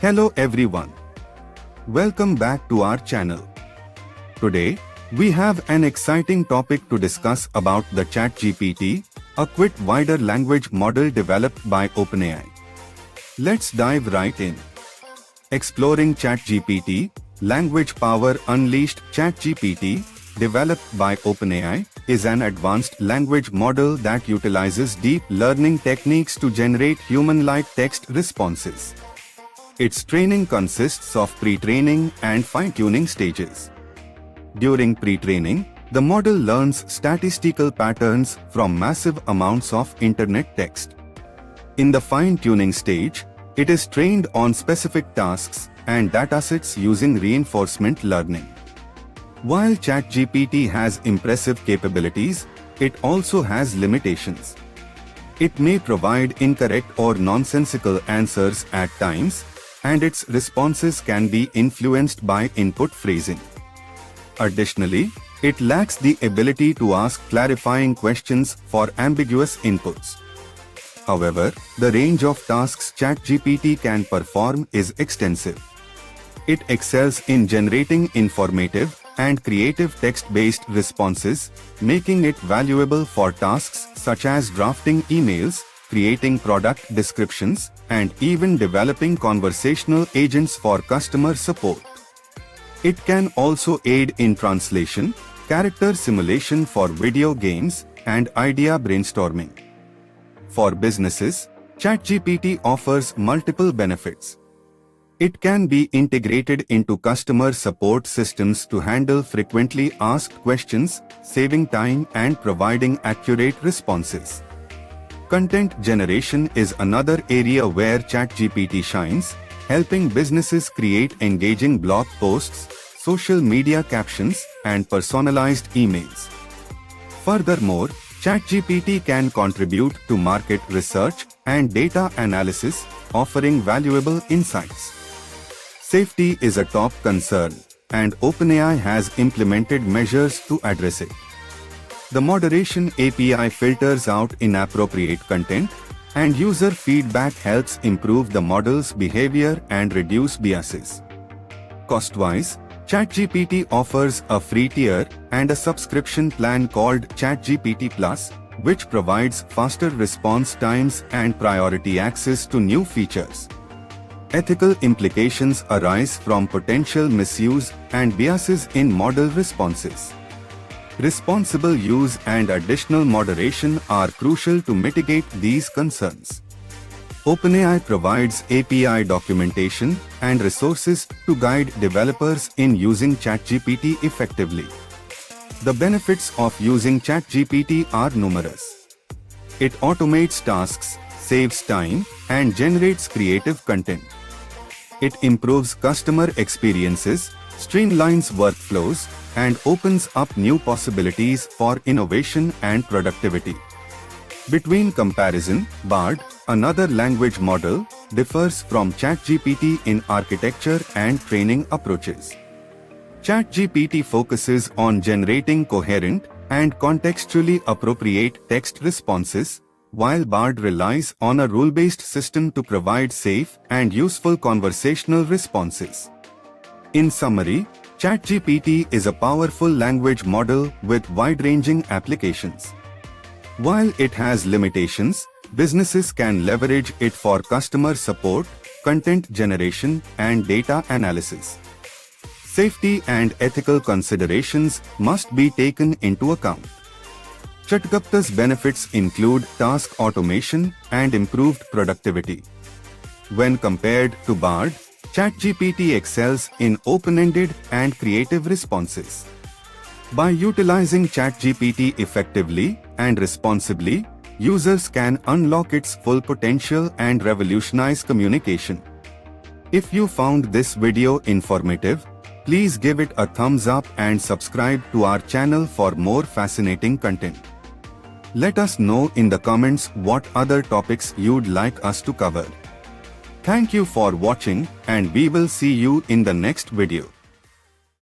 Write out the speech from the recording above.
Hello everyone. Welcome back to our channel. Today, we have an exciting topic to discuss about the ChatGPT, a quite wider language model developed by OpenAI. Let's dive right in. Exploring ChatGPT, Language Power Unleashed. ChatGPT, developed by OpenAI, is an advanced language model that utilizes deep learning techniques to generate human-like text responses. Its training consists of pre-training and fine-tuning stages. During pre-training, the model learns statistical patterns from massive amounts of internet text. In the fine-tuning stage, it is trained on specific tasks and datasets using reinforcement learning. While ChatGPT has impressive capabilities, it also has limitations. It may provide incorrect or nonsensical answers at times, and its responses can be influenced by input phrasing. Additionally, it lacks the ability to ask clarifying questions for ambiguous inputs. However, the range of tasks ChatGPT can perform is extensive. It excels in generating informative and creative text-based responses, making it valuable for tasks such as drafting emails, creating product descriptions, and even developing conversational agents for customer support. It can also aid in translation, character simulation for video games, and idea brainstorming. For businesses, ChatGPT offers multiple benefits. It can be integrated into customer support systems to handle frequently asked questions, saving time and providing accurate responses. Content generation is another area where ChatGPT shines, helping businesses create engaging blog posts, social media captions, and personalized emails. Furthermore, ChatGPT can contribute to market research and data analysis, offering valuable insights. Safety is a top concern, and OpenAI has implemented measures to address it. The Moderation API filters out inappropriate content, and user feedback helps improve the model's behavior and reduce biases. Cost-wise, ChatGPT offers a free tier and a subscription plan called ChatGPT Plus, which provides faster response times and priority access to new features. Ethical implications arise from potential misuse and biases in model responses. Responsible use and additional moderation are crucial to mitigate these concerns. OpenAI provides API documentation and resources to guide developers in using ChatGPT effectively. The benefits of using ChatGPT are numerous. It automates tasks, saves time, and generates creative content. It improves customer experiences, streamlines workflows, and opens up new possibilities for innovation and productivity. Between comparison, BARD, another language model, differs from ChatGPT in architecture and training approaches. ChatGPT focuses on generating coherent and contextually appropriate text responses, while BARD relies on a rule-based system to provide safe and useful conversational responses. In summary, ChatGPT is a powerful language model with wide-ranging applications. While it has limitations, businesses can leverage it for customer support, content generation, and data analysis. Safety and ethical considerations must be taken into account. ChatGPT's benefits include task automation and improved productivity. When compared to BARD, ChatGPT excels in open-ended and creative responses. By utilizing ChatGPT effectively and responsibly, users can unlock its full potential and revolutionize communication. If you found this video informative, please give it a thumbs up and subscribe to our channel for more fascinating content. Let us know in the comments what other topics you'd like us to cover. Thank you for watching, and we will see you in the next video.